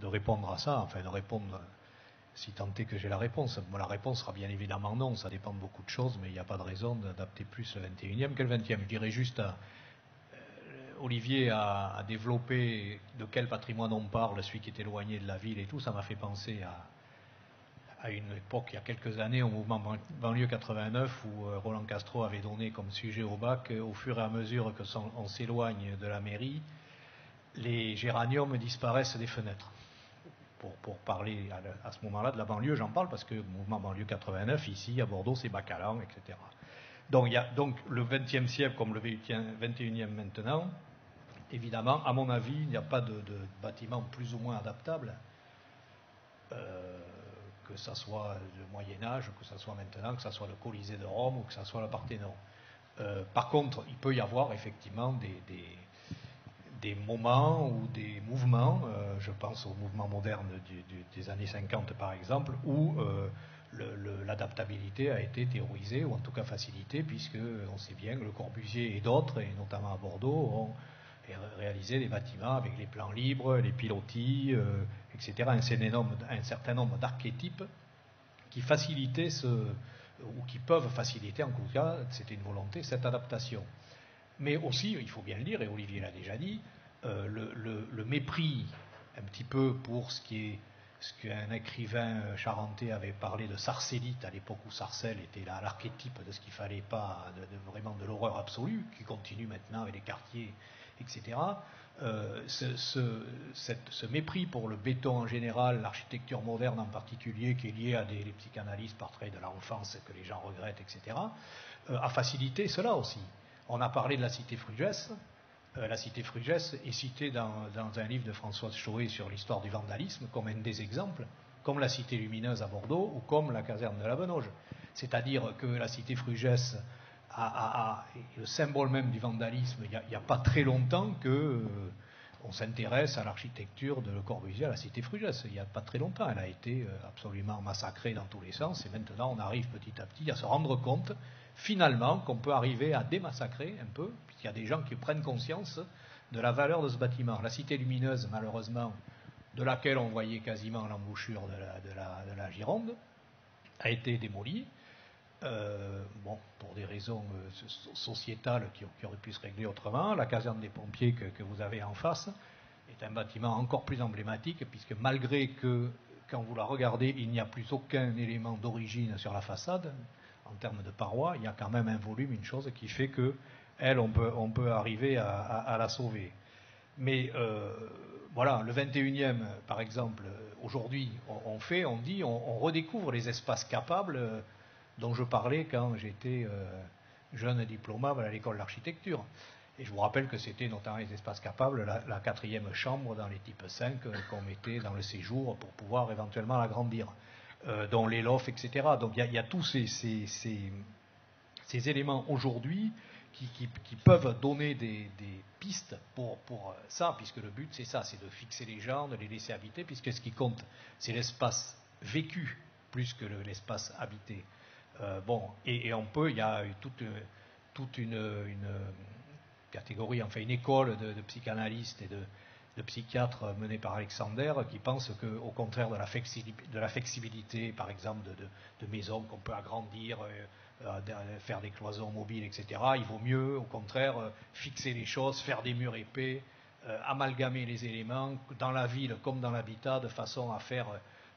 de répondre à ça, enfin de répondre, si tant est que j'ai la réponse. Bon, la réponse sera bien évidemment non, ça dépend de beaucoup de choses, mais il n'y a pas de raison d'adapter plus le 21e que le 20e. Je dirais juste Olivier a développé de quel patrimoine on parle, celui qui est éloigné de la ville et tout, ça m'a fait penser à une époque, il y a quelques années, au mouvement banlieue 89, où Roland Castro avait donné comme sujet au bac, au fur et à mesure que on s'éloigne de la mairie, les géraniums disparaissent des fenêtres. Pour parler à ce moment-là de la banlieue, j'en parle parce que le mouvement banlieue 89, ici, à Bordeaux, c'est Bacalan, etc. Donc, il y a donc le 20e siècle comme le 21e maintenant. Évidemment, à mon avis, il n'y a pas de bâtiment plus ou moins adaptable, que ce soit le Moyen-Âge, que ce soit maintenant, que ce soit le Colisée de Rome ou que ce soit le Parthénon. Par contre, il peut y avoir effectivement des moments ou des mouvements, je pense au mouvement moderne des années 50 par exemple, où l'adaptabilité a été théorisée ou en tout cas facilitée, puisque on sait bien que Le Corbusier et d'autres, et notamment à Bordeaux, ont réalisé des bâtiments avec les plans libres, les pilotis, etc. Un certain nombre d'archétypes qui facilitaient ou qui peuvent faciliter, en tout cas, c'était une volonté, cette adaptation. Mais aussi, il faut bien le dire, et Olivier l'a déjà dit, le mépris un petit peu pour ce qu'un écrivain charentais avait parlé de Sarcellite, à l'époque où Sarcelles était l'archétype de ce qu'il ne fallait pas, vraiment de l'horreur absolue, qui continue maintenant avec les quartiers, etc. Ce mépris pour le béton en général, l'architecture moderne en particulier, qui est liée à les psychanalystes portraits de l'enfance que les gens regrettent, etc., a facilité cela aussi. On a parlé de la cité Frugès. La cité Frugès est citée dans un livre de Françoise Choé sur l'histoire du vandalisme comme un des exemples, comme la cité lumineuse à Bordeaux ou comme la caserne de la Benauge. C'est-à-dire que la cité Frugès est le symbole même du vandalisme. Il n'y a pas très longtemps que on s'intéresse à l'architecture de Le Corbusier à la cité Frugès. Il n'y a pas très longtemps. Elle a été absolument massacrée dans tous les sens. Et maintenant, on arrive petit à petit à se rendre compte finalement qu'on peut arriver à démassacrer un peu, puisqu'il y a des gens qui prennent conscience de la valeur de ce bâtiment. La cité lumineuse, malheureusement, de laquelle on voyait quasiment l'embouchure de la Gironde, a été démolie. Pour des raisons sociétales qui auraient pu se régler autrement. La caserne des pompiers que vous avez en face est un bâtiment encore plus emblématique, puisque malgré que, quand vous la regardez, il n'y a plus aucun élément d'origine sur la façade, en termes de parois, il y a quand même un volume, une chose qui fait que elle, on peut arriver à la sauver. Mais voilà, le 21e, par exemple, aujourd'hui, on redécouvre les espaces capables dont je parlais quand j'étais jeune diplômable à l'école d'architecture. Et je vous rappelle que c'était notamment les espaces capables, la 4e chambre dans les types 5 qu'on mettait dans le séjour pour pouvoir éventuellement l'agrandir, dont les lofts, etc. Donc il y a tous ces éléments aujourd'hui qui peuvent donner des pistes pour ça, puisque le but c'est ça, c'est de fixer les gens, de les laisser habiter, puisque ce qui compte c'est l'espace vécu plus que l'espace habité. Il y a toute une catégorie, enfin une école de psychanalystes et de psychiatres menée par Alexander qui pensent qu'au contraire de la flexibilité, par exemple, de maisons qu'on peut agrandir, faire des cloisons mobiles, etc., il vaut mieux, au contraire, fixer les choses, faire des murs épais, amalgamer les éléments, dans la ville comme dans l'habitat, de façon à faire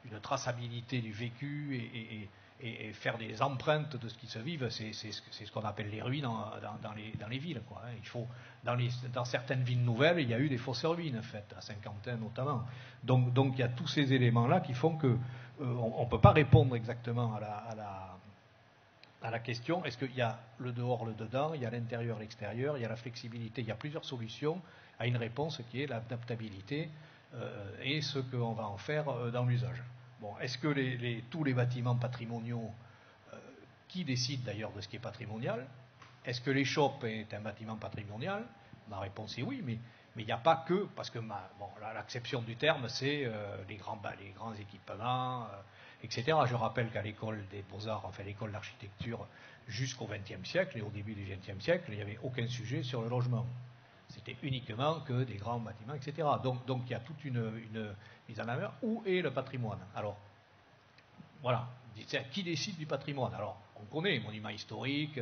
une traçabilité du vécu et faire des empreintes de ce qui se vive. C'est ce qu'on appelle les ruines dans les villes, quoi. Il faut, dans certaines villes nouvelles, il y a eu des fausses ruines faites, à Saint-Quentin notamment. Donc il y a tous ces éléments-là qui font que on ne peut pas répondre exactement à la question. Est-ce qu'il y a le dehors, le dedans, il y a l'intérieur, l'extérieur, il y a la flexibilité, il y a plusieurs solutions à une réponse qui est l'adaptabilité et ce qu'on va en faire dans l'usage. Bon, est-ce que tous les bâtiments patrimoniaux, qui décide d'ailleurs de ce qui est patrimonial, est-ce que l'échoppe est un bâtiment patrimonial? Ma réponse est oui, mais il n'y a pas que, parce que l'acception du terme, c'est les grands équipements, etc. Je rappelle qu'à l'école des beaux-arts, enfin l'école d'architecture, jusqu'au XXe siècle et au début du XXe siècle, il n'y avait aucun sujet sur le logement. C'était uniquement que des grands bâtiments, etc. Donc il y a toute une mise en œuvre. Où est le patrimoine? Alors, voilà. Qui décide du patrimoine? Alors, on connaît les monuments historiques,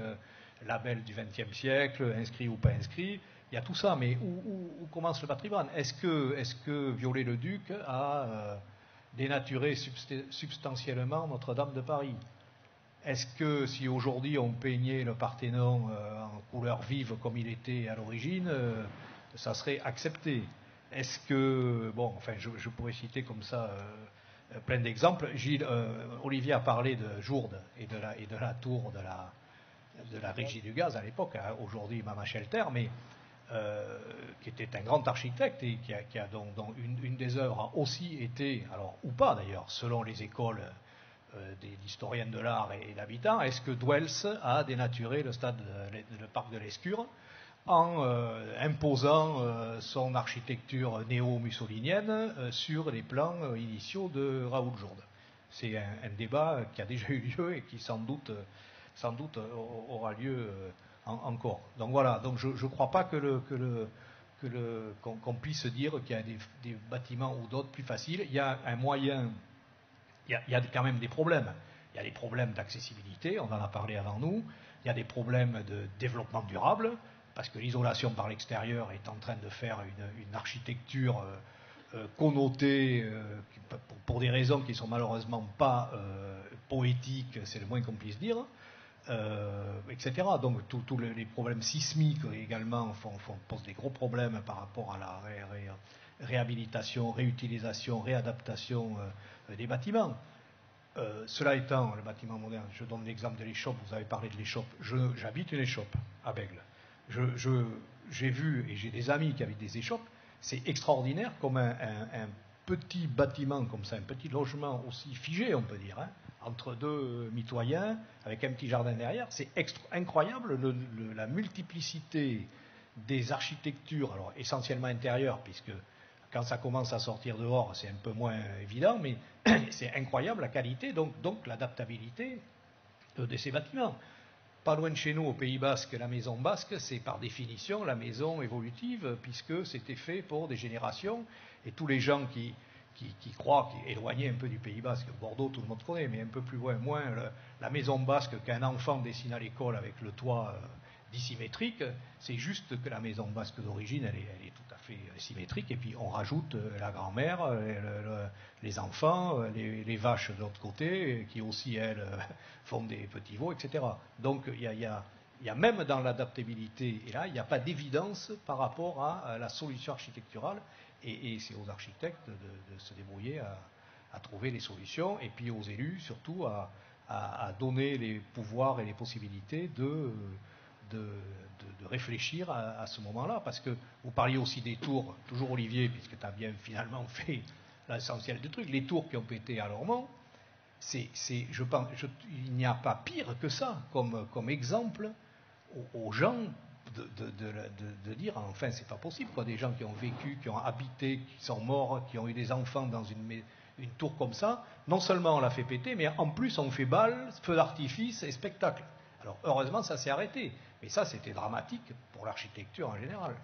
label du XXe siècle, inscrit ou pas inscrit. Il y a tout ça, mais où commence le patrimoine? Est-ce que Viollet-le-Duc a dénaturé substantiellement Notre-Dame de Paris? Est-ce que si aujourd'hui on peignait le Parthénon en couleur vive comme il était à l'origine, ça serait accepté? Est-ce que, bon, enfin, je pourrais citer comme ça plein d'exemples. Olivier a parlé de Jourde et de la tour de la Régie du Gaz à l'époque, hein, aujourd'hui Mama Shelter, mais qui était un grand architecte et dont une des œuvres a aussi été, alors ou pas d'ailleurs, selon les écoles des historiens de l'art et d'habitants, est-ce que Dwels a dénaturé le parc de l'Escure en imposant son architecture néo-mussolinienne sur les plans initiaux de Raoul Jourde? C'est un débat qui a déjà eu lieu et qui sans doute aura lieu encore. Donc voilà, donc je ne crois pas qu'on puisse dire qu'il y a des bâtiments ou d'autres plus faciles. Il y a un moyen. Il y a quand même des problèmes. Il y a des problèmes d'accessibilité, on en a parlé avant nous. Il y a des problèmes de développement durable, parce que l'isolation par l'extérieur est en train de faire une architecture connotée pour des raisons qui ne sont malheureusement pas poétiques, c'est le moins qu'on puisse dire, etc. Donc tous les problèmes sismiques également posent des gros problèmes par rapport à la réhabilitation, réutilisation, réadaptation des bâtiments. Cela étant, le bâtiment moderne, je donne l'exemple de l'échoppe, vous avez parlé de l'échoppe, j'habite une échoppe à Bègle. J'ai vu, et j'ai des amis qui habitent des échoppes, c'est extraordinaire comme un petit bâtiment comme ça, un petit logement aussi figé, on peut dire, hein, entre deux mitoyens, avec un petit jardin derrière, c'est incroyable la multiplicité des architectures, alors essentiellement intérieures, puisque quand ça commence à sortir dehors, c'est un peu moins évident, mais c'est incroyable la qualité, donc l'adaptabilité de ces bâtiments. Pas loin de chez nous, au Pays Basque, la maison basque, c'est par définition la maison évolutive, puisque c'était fait pour des générations, et tous les gens qui croient, qui éloignés un peu du Pays Basque, Bordeaux, tout le monde connaît, mais un peu plus loin, moins, la maison basque qu'un enfant dessine à l'école avec le toit dissymétrique, c'est juste que la maison basque d'origine, elle est tout à fait symétrique, et puis on rajoute la grand-mère, les enfants, les vaches de l'autre côté, qui aussi, elles, font des petits veaux, etc. Donc il y a même dans l'adaptabilité, et là, il n'y a pas d'évidence par rapport à la solution architecturale, et c'est aux architectes de se débrouiller à trouver les solutions, et puis aux élus surtout à donner les pouvoirs et les possibilités de réfléchir à ce moment-là, parce que vous parliez aussi des tours, toujours Olivier, puisque tu as bien finalement fait l'essentiel du truc, les tours qui ont pété à Lormont, je pense, il n'y a pas pire que ça comme exemple aux gens de dire, enfin, c'est pas possible, quoi, des gens qui ont vécu, qui ont habité, qui sont morts, qui ont eu des enfants dans une tour comme ça, non seulement on l'a fait péter, mais en plus on fait bal, feu d'artifice et spectacle. Alors heureusement ça s'est arrêté, mais ça c'était dramatique pour l'architecture en général.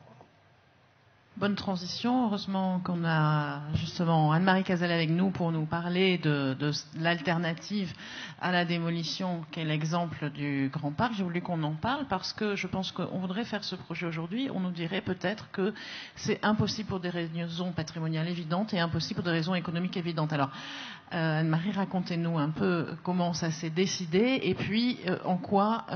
Bonne transition. Heureusement qu'on a justement Anne-Marie Cazalet avec nous pour nous parler de l'alternative à la démolition, qui est l'exemple du Grand Parc. J'ai voulu qu'on en parle parce que je pense qu'on voudrait faire ce projet aujourd'hui. On nous dirait peut-être que c'est impossible pour des raisons patrimoniales évidentes et impossible pour des raisons économiques évidentes. Alors, Anne-Marie, racontez-nous un peu comment ça s'est décidé et puis en quoi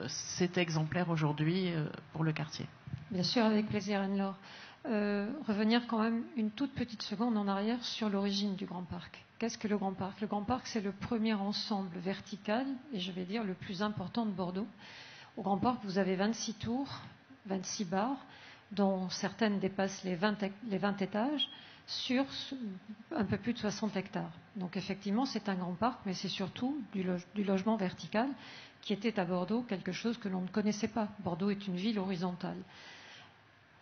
c'est exemplaire aujourd'hui pour le quartier. Bien sûr, avec plaisir, Anne-Laure. Revenir quand même une toute petite seconde en arrière sur l'origine du Grand Parc. Qu'est-ce que le Grand Parc? Le Grand Parc, c'est le premier ensemble vertical, et je vais dire le plus important de Bordeaux. Au Grand Parc, vous avez 26 tours, 26 bars, dont certaines dépassent les 20 étages, sur un peu plus de 60 hectares. Donc effectivement, c'est un grand parc, mais c'est surtout du logement vertical, qui était à Bordeaux quelque chose que l'on ne connaissait pas. Bordeaux est une ville horizontale.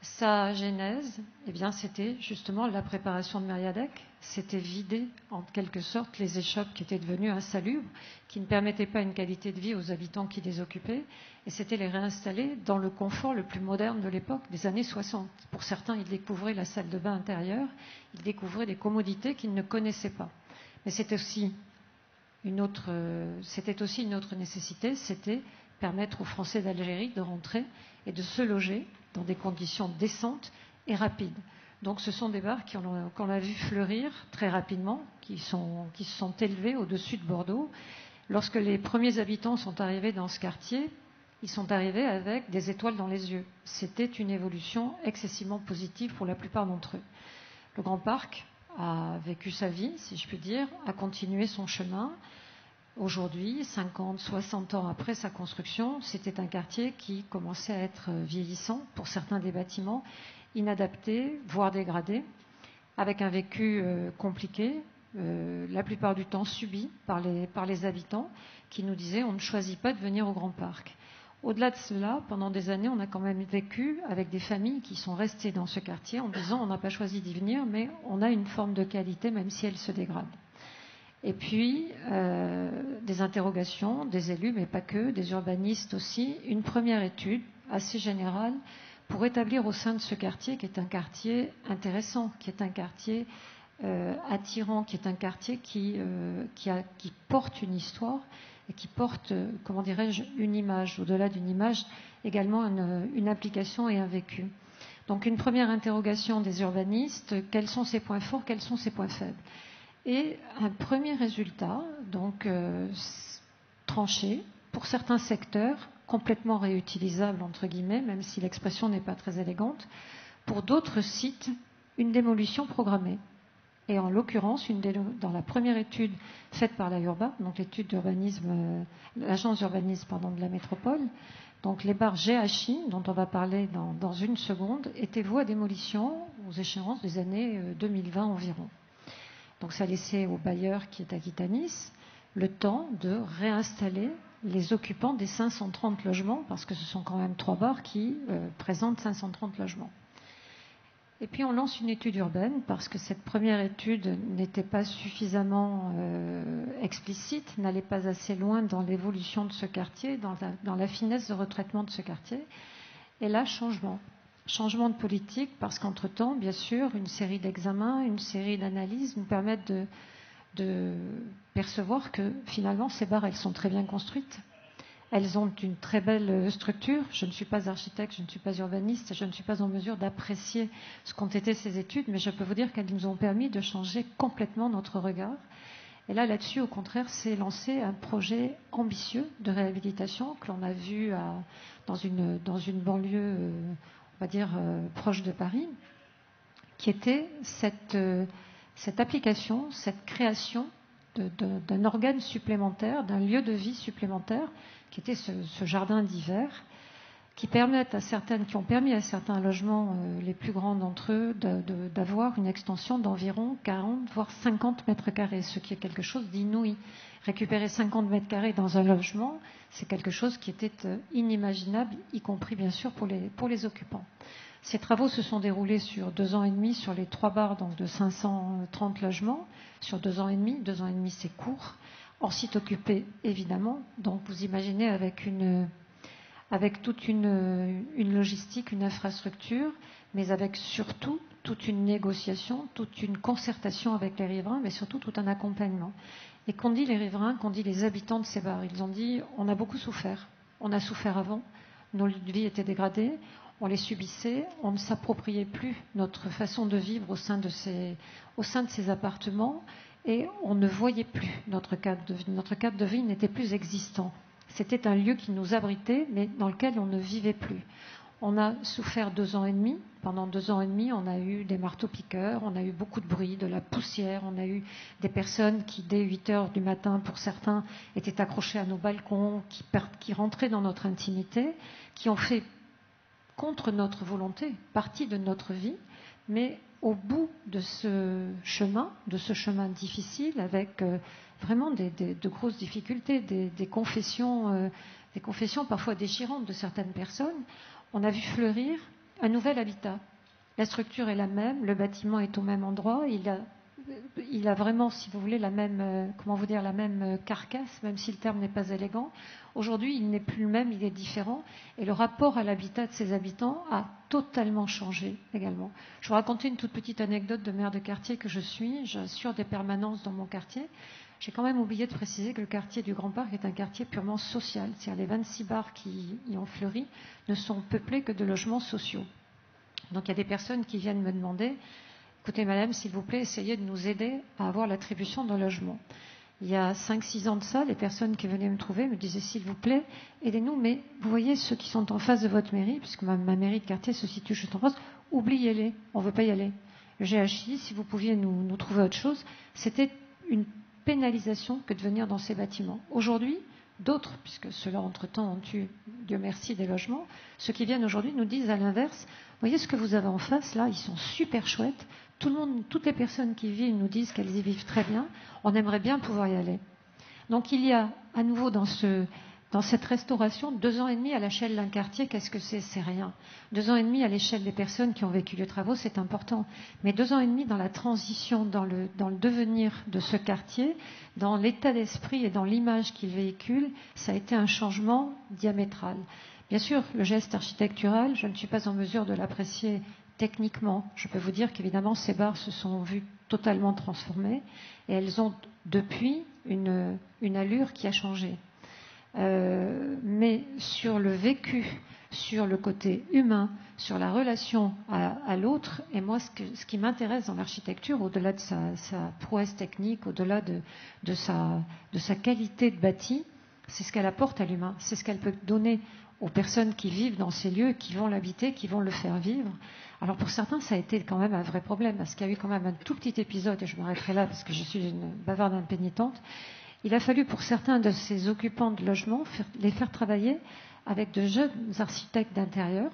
Sa genèse, eh bien, c'était justement la préparation de Mériadeck. C'était vider, en quelque sorte, les échoppes qui étaient devenues insalubres, qui ne permettaient pas une qualité de vie aux habitants qui les occupaient, et c'était les réinstaller dans le confort le plus moderne de l'époque, des années 60. Pour certains, ils découvraient la salle de bain intérieure, ils découvraient des commodités qu'ils ne connaissaient pas. Mais c'était aussi une autre nécessité, c'était permettre aux Français d'Algérie de rentrer et de se loger dans des conditions décentes et rapides. Donc ce sont des bars qu'on a vu fleurir très rapidement, qui se sont élevés au-dessus de Bordeaux. Lorsque les premiers habitants sont arrivés dans ce quartier, ils sont arrivés avec des étoiles dans les yeux. C'était une évolution excessivement positive pour la plupart d'entre eux. Le Grand Parc a vécu sa vie, si je puis dire, a continué son chemin. Aujourd'hui, 50, 60 ans après sa construction, c'était un quartier qui commençait à être vieillissant pour certains des bâtiments, inadaptés, voire dégradés, avec un vécu compliqué, la plupart du temps subi par les habitants, qui nous disaient on ne choisit pas de venir au Grand Parc. Au-delà de cela, pendant des années, on a quand même vécu avec des familles qui sont restées dans ce quartier en disant on n'a pas choisi d'y venir, mais on a une forme de qualité même si elle se dégrade. Et puis, des interrogations des élus, mais pas que, des urbanistes aussi, une première étude assez générale pour établir au sein de ce quartier, qui est un quartier intéressant, qui est un quartier attirant, qui est un quartier qui porte une histoire et qui porte, comment dirais-je, une image, au-delà d'une image, également une application et un vécu. Donc une première interrogation des urbanistes, quels sont ses points forts, quels sont ses points faibles ? Et un premier résultat, donc tranché, pour certains secteurs, complètement réutilisable, entre guillemets, même si l'expression n'est pas très élégante, pour d'autres sites, une démolition programmée. Et en l'occurrence, dans la première étude faite par l'AURBA, donc l'étude d'urbanisme, l'agence d'urbanisme de la métropole, donc les bars GHI, dont on va parler dans une seconde, étaient voués à démolition aux échéances des années 2020 environ. Donc ça laissait au bailleur qui est Aquitanis le temps de réinstaller les occupants des 530 logements, parce que ce sont quand même 3 bars qui présentent 530 logements. Et puis on lance une étude urbaine, parce que cette première étude n'était pas suffisamment explicite, n'allait pas assez loin dans l'évolution de ce quartier, dans la finesse de retraitement de ce quartier. Et là, changement de politique, parce qu'entre-temps, bien sûr, une série d'examens, une série d'analyses nous permettent de percevoir que finalement ces bars, elles sont très bien construites. Elles ont une très belle structure. Je ne suis pas architecte, je ne suis pas urbaniste, je ne suis pas en mesure d'apprécier ce qu'ont été ces études, mais je peux vous dire qu'elles nous ont permis de changer complètement notre regard. Et là-dessus, au contraire, s'est lancé un projet ambitieux de réhabilitation que l'on a vu dans une banlieue, on va dire, proche de Paris, qui était cette application, cette création d'un organe supplémentaire, d'un lieu de vie supplémentaire, qui était ce jardin d'hiver, qui ont permis à certains logements, les plus grands d'entre eux, d'avoir une extension d'environ 40, voire 50 mètres carrés, ce qui est quelque chose d'inouï. Récupérer 50 mètres carrés dans un logement, c'est quelque chose qui était inimaginable, y compris bien sûr pour les occupants. Ces travaux se sont déroulés sur 2 ans et demi sur les 3 bars donc de 530 logements, sur 2 ans et demi. 2 ans et demi, c'est court. Hors site occupé, évidemment. Donc vous imaginez avec toute une logistique, une infrastructure, mais avec surtout toute une négociation, toute une concertation avec les riverains, mais surtout tout un accompagnement. Et qu'ont dit les riverains, qu'ont dit les habitants de ces bars? Ils ont dit on a beaucoup souffert. On a souffert avant, nos lieux de vie étaient dégradés, on les subissait, on ne s'appropriait plus notre façon de vivre au sein de ces appartements, et on ne voyait plus notre cadre de vie. Notre cadre de vie n'était plus existant. C'était un lieu qui nous abritait, mais dans lequel on ne vivait plus. On a souffert 2 ans et demi. Pendant 2 ans et demi, on a eu des marteaux-piqueurs, on a eu beaucoup de bruit, de la poussière, on a eu des personnes qui, dès 8 heures du matin, pour certains, étaient accrochées à nos balcons, qui rentraient dans notre intimité, qui ont fait, contre notre volonté, partie de notre vie, mais au bout de ce chemin difficile, avec vraiment de grosses difficultés, des confessions parfois déchirantes de certaines personnes, on a vu fleurir un nouvel habitat. La structure est la même, le bâtiment est au même endroit, il a vraiment, si vous voulez, la même carcasse, même si le terme n'est pas élégant. Aujourd'hui, il n'est plus le même, il est différent, et le rapport à l'habitat de ses habitants a totalement changé également. Je vous raconter une toute petite anecdote de maire de quartier que je suis. J'assure des permanences dans mon quartier. J'ai quand même oublié de préciser que le quartier du Grand Parc est un quartier purement social. C'est-à-dire les 26 bars qui y ont fleuri ne sont peuplés que de logements sociaux. Donc il y a des personnes qui viennent me demander « Écoutez madame, s'il vous plaît, essayez de nous aider à avoir l'attribution d'un logement ». Il y a 5-6 ans de ça, les personnes qui venaient me trouver me disaient « S'il vous plaît, aidez-nous, mais vous voyez ceux qui sont en face de votre mairie, puisque ma mairie de quartier se situe juste en face, oubliez-les, on ne veut pas y aller. Le GHI, si vous pouviez nous trouver autre chose, c'était une pénalisation que de venir dans ces bâtiments. » Aujourd'hui, d'autres, puisque ceux-là entre-temps ont eu, Dieu merci, des logements, ceux qui viennent aujourd'hui nous disent à l'inverse, vous voyez ce que vous avez en face, là, ils sont super chouettes, tout le monde, toutes les personnes qui y vivent nous disent qu'elles y vivent très bien, on aimerait bien pouvoir y aller. Donc il y a à nouveau dans cette restauration 2 ans et demi à l'échelle d'un quartier, qu'est-ce que c'est ? C'est rien. 2 ans et demi à l'échelle des personnes qui ont vécu les travaux, c'est important. Mais 2 ans et demi dans la transition, dans le devenir de ce quartier, dans l'état d'esprit et dans l'image qu'il véhicule, ça a été un changement diamétral. Bien sûr, le geste architectural, je ne suis pas en mesure de l'apprécier techniquement. Je peux vous dire qu'évidemment, ces bars se sont vus totalement transformées et elles ont depuis une allure qui a changé. Mais sur le vécu, sur le côté humain, sur la relation à l'autre, et moi ce qui m'intéresse dans l'architecture, au-delà de sa prouesse technique, au-delà de sa qualité de bâti, c'est ce qu'elle apporte à l'humain, c'est ce qu'elle peut donner aux personnes qui vivent dans ces lieux, qui vont l'habiter, qui vont le faire vivre. Alors pour certains, ça a été quand même un vrai problème, parce qu'il y a eu quand même un tout petit épisode, et je m'arrêterai là parce que je suis une bavarde impénitente. Il a fallu pour certains de ces occupants de logements les faire travailler avec de jeunes architectes d'intérieur,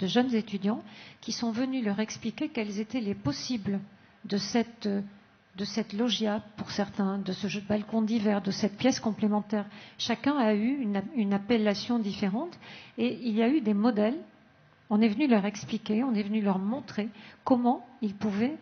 de jeunes étudiants, qui sont venus leur expliquer quels étaient les possibles de cette loggia pour certains, de ce jeu de balcon d'hiver, de cette pièce complémentaire. Chacun a eu une appellation différente et il y a eu des modèles. On est venu leur expliquer, on est venu leur montrer comment ils pouvaient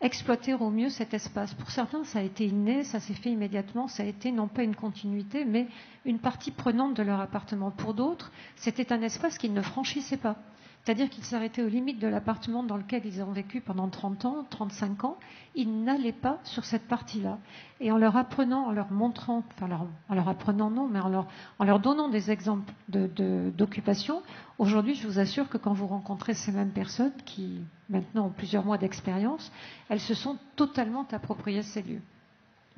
exploiter au mieux cet espace. Pour certains, ça a été inné, ça s'est fait immédiatement, ça a été non pas une continuité, mais une partie prenante de leur appartement. Pour d'autres, c'était un espace qu'ils ne franchissaient pas. C'est-à-dire qu'ils s'arrêtaient aux limites de l'appartement dans lequel ils ont vécu pendant 30 ans, 35 ans. Ils n'allaient pas sur cette partie-là. Et en leur apprenant, en leur montrant, en leur apprenant non, mais en leur donnant des exemples d'occupation, aujourd'hui, je vous assure que quand vous rencontrez ces mêmes personnes qui, maintenant, ont plusieurs mois d'expérience, elles se sont totalement appropriées ces lieux.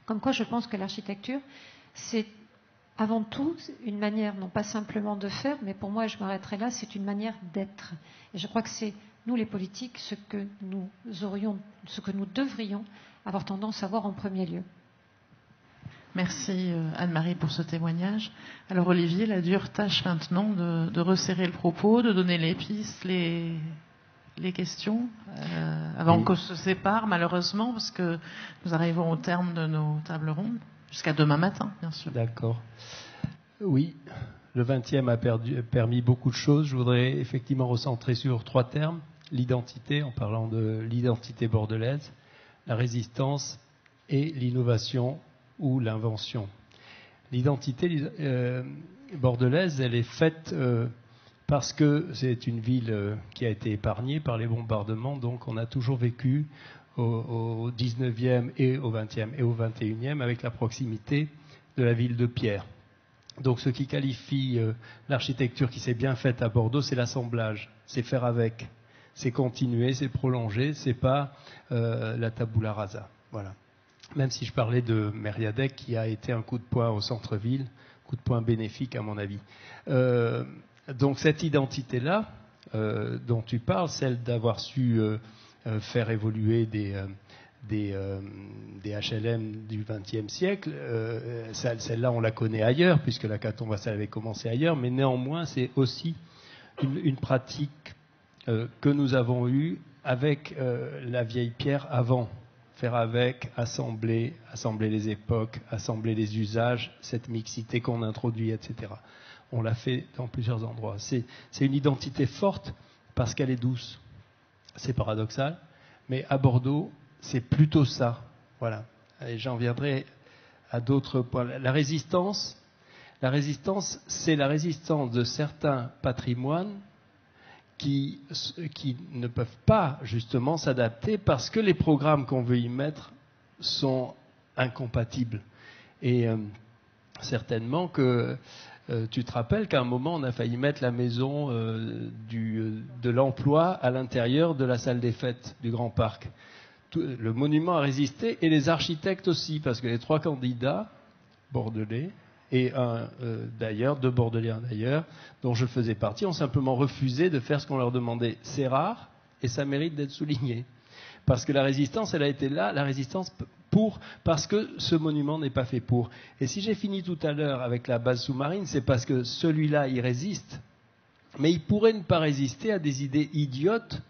Comme quoi, je pense que l'architecture, c'est avant tout une manière, non pas simplement de faire, mais pour moi, je m'arrêterai là, c'est une manière d'être. Et je crois que c'est, nous les politiques, ce que nous devrions avoir tendance à voir en premier lieu. Merci Anne-Marie pour ce témoignage. Alors Olivier, la dure tâche maintenant de resserrer le propos, de donner les pistes, les questions, avant qu'on se sépare malheureusement, parce que nous arrivons au terme de nos tables rondes. Jusqu'à demain matin, bien sûr. D'accord. Oui, le 20e a permis beaucoup de choses. Je voudrais effectivement recentrer sur 3 termes. L'identité, en parlant de l'identité bordelaise, la résistance et l'innovation ou l'invention. L'identité bordelaise, elle est faite parce que c'est une ville qui a été épargnée par les bombardements, donc on a toujours vécu au 19e et au 20e et au 21e avec la proximité de la ville de Pierre. Donc ce qui qualifie l'architecture qui s'est bien faite à Bordeaux, c'est l'assemblage, c'est faire avec, c'est continuer, c'est prolonger, c'est pas la tabula rasa. Voilà. Même si je parlais de Mériadec qui a été un coup de poing au centre-ville, coup de poing bénéfique à mon avis. Donc cette identité-là dont tu parles, celle d'avoir su faire évoluer des HLM du XXe siècle, celle-là on la connaît ailleurs, puisque la Caton Vassal avait commencé ailleurs, mais néanmoins c'est aussi une pratique que nous avons eue avec la vieille pierre avant. Faire avec, assembler les époques, assembler les usages, cette mixité qu'on introduit, etc. On l'a fait dans plusieurs endroits. C'est une identité forte parce qu'elle est douce. C'est paradoxal, mais à Bordeaux, c'est plutôt ça. Voilà. Et j'en viendrai à d'autres points. La résistance, c'est la résistance de certains patrimoines qui ne peuvent pas justement s'adapter parce que les programmes qu'on veut y mettre sont incompatibles. Et certainement que tu te rappelles qu'à un moment, on a failli mettre la maison de l'emploi à l'intérieur de la salle des fêtes du Grand Parc. Le monument a résisté et les architectes aussi, parce que les 3 candidats bordelais et deux bordelais d'ailleurs, dont je faisais partie, ont simplement refusé de faire ce qu'on leur demandait. C'est rare et ça mérite d'être souligné. Parce que la résistance, elle a été là, la résistance parce que ce monument n'est pas fait pour. Et si j'ai fini tout à l'heure avec la base sous-marine, c'est parce que celui-là, il résiste, mais il pourrait ne pas résister à des idées idiotes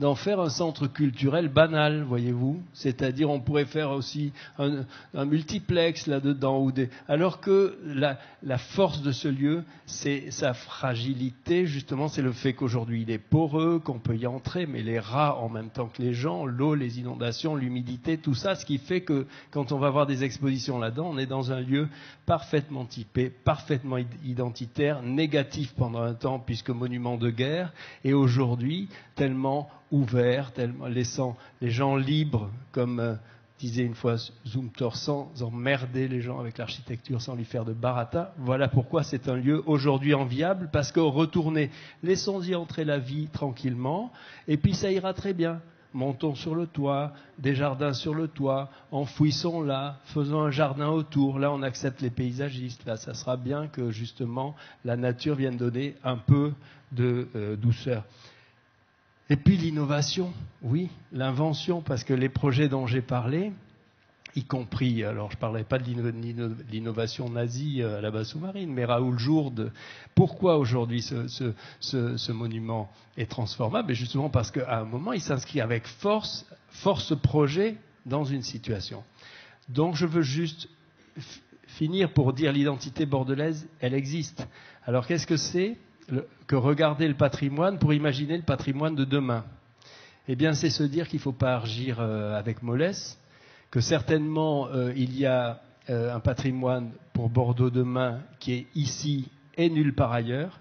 d'en faire un centre culturel banal, voyez-vous. C'est-à-dire, on pourrait faire aussi un multiplex là-dedans, alors que la force de ce lieu, c'est sa fragilité, justement, c'est le fait qu'aujourd'hui il est poreux, qu'on peut y entrer, mais les rats en même temps que les gens, l'eau, les inondations, l'humidité, tout ça, ce qui fait que quand on va voir des expositions là-dedans, on est dans un lieu parfaitement typé, parfaitement identitaire, négatif pendant un temps, puisque monument de guerre, et aujourd'hui, tellement ouvert, tellement laissant les gens libres, comme disait une fois Zumthor, sans emmerder les gens avec l'architecture, sans lui faire de barata. Voilà pourquoi c'est un lieu aujourd'hui enviable, parce que retournez, laissons-y entrer la vie tranquillement, et puis ça ira très bien. Montons sur le toit, des jardins sur le toit, enfouissons là, faisons un jardin autour. Là, on accepte les paysagistes. Là, ça sera bien que justement la nature vienne donner un peu de douceur. Et puis l'innovation, oui, l'invention, parce que les projets dont j'ai parlé, y compris, alors je ne parlais pas de l'innovation nazie à la base sous-marine, mais Raoul Jourde, pourquoi aujourd'hui ce monument est transformable? Et justement parce qu'à un moment, il s'inscrit avec force projet dans une situation. Donc je veux juste finir pour dire l'identité bordelaise, elle existe. Alors qu'est-ce que c'est que regarder le patrimoine pour imaginer le patrimoine de demain? Eh bien, c'est se dire qu'il ne faut pas agir avec mollesse, que certainement il y a un patrimoine pour Bordeaux demain qui est ici et nulle part ailleurs,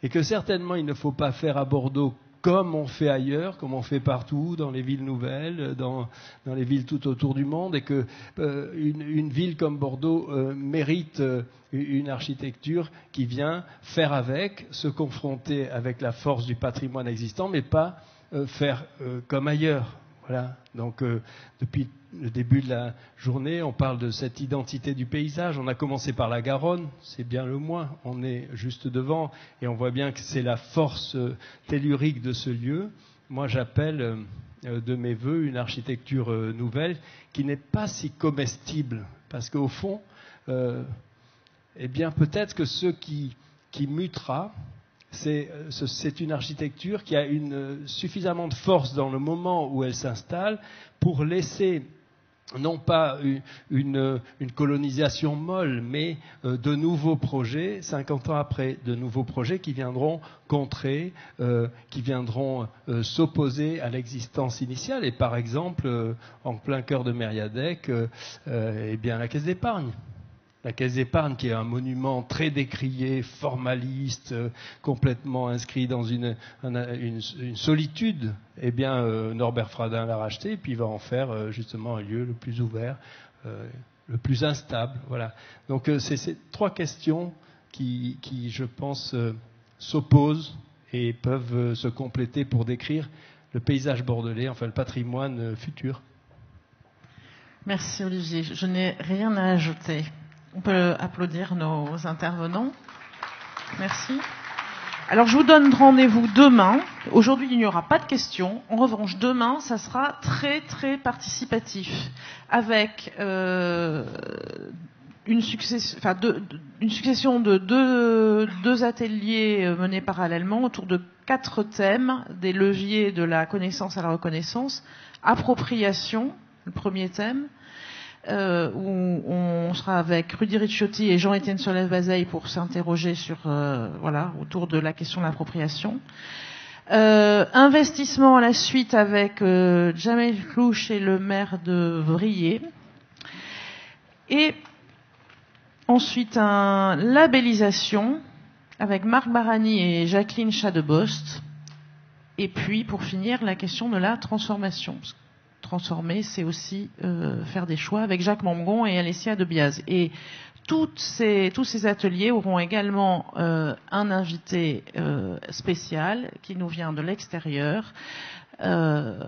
et que certainement il ne faut pas faire à Bordeaux comme on fait ailleurs, comme on fait partout, dans les villes nouvelles, dans les villes tout autour du monde, et que une ville comme Bordeaux mérite une architecture qui vient faire avec, se confronter avec la force du patrimoine existant, mais pas faire comme ailleurs. Voilà. Donc, depuis le début de la journée, on parle de cette identité du paysage. On a commencé par la Garonne, c'est bien le moins. On est juste devant et on voit bien que c'est la force tellurique de ce lieu. Moi, j'appelle de mes voeux une architecture nouvelle qui n'est pas si comestible, parce qu'au fond, eh bien, peut-être que ce qui mutera, c'est une architecture qui a suffisamment de force dans le moment où elle s'installe pour laisser non pas une colonisation molle, mais de nouveaux projets, 50 ans après, de nouveaux projets qui viendront contrer, qui viendront s'opposer à l'existence initiale. Et par exemple, en plein cœur de Mériadec, eh bien la Caisse d'épargne. La Caisse d'épargne, qui est un monument très décrié, formaliste, complètement inscrit dans une solitude, eh bien, Norbert Fradin l'a racheté, et puis il va en faire justement un lieu le plus ouvert, le plus instable. Voilà. Donc, c'est ces 3 questions qui je pense, s'opposent et peuvent se compléter pour décrire le paysage bordelais, enfin le patrimoine futur. Merci Olivier. Je n'ai rien à ajouter. On peut applaudir nos intervenants. Merci. Alors, je vous donne rendez-vous demain. Aujourd'hui, il n'y aura pas de questions. En revanche, demain, ça sera très, très participatif, avec une succession de deux ateliers menés parallèlement autour de 4 thèmes, des leviers de la connaissance à la reconnaissance, appropriation, le premier thème, où on sera avec Rudy Ricciotti et Jean-Étienne Solève-Bazeille pour s'interroger sur autour de la question de l'appropriation. Investissement à la suite avec Jamel Clouche et le maire de Vrier. Et ensuite, labellisation avec Marc Barani et Jacqueline Chadebost. Et puis, pour finir, la question de la transformation. Transformer, c'est aussi faire des choix avec Jacques Mongon et Alessia Debiaz. Et tous ces ateliers auront également un invité spécial qui nous vient de l'extérieur, un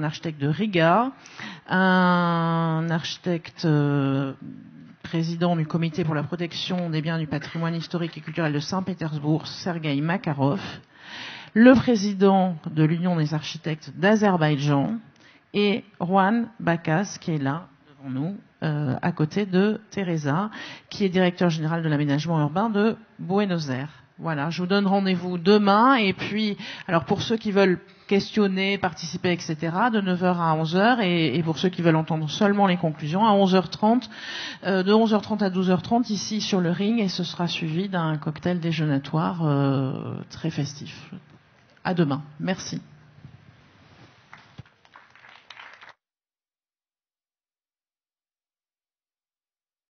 architecte de Riga, un architecte président du comité pour la protection des biens du patrimoine historique et culturel de Saint-Pétersbourg, Sergueï Makarov, le président de l'Union des architectes d'Azerbaïdjan et Juan Bacas, qui est là devant nous, à côté de Teresa, qui est directeur général de l'aménagement urbain de Buenos Aires. Voilà, je vous donne rendez-vous demain, et puis, alors pour ceux qui veulent questionner, participer, etc., de 9h à 11h, et pour ceux qui veulent entendre seulement les conclusions, à 11h30, de 11h30 à 12h30, ici sur le ring, et ce sera suivi d'un cocktail déjeunatoire très festif. À demain. Merci.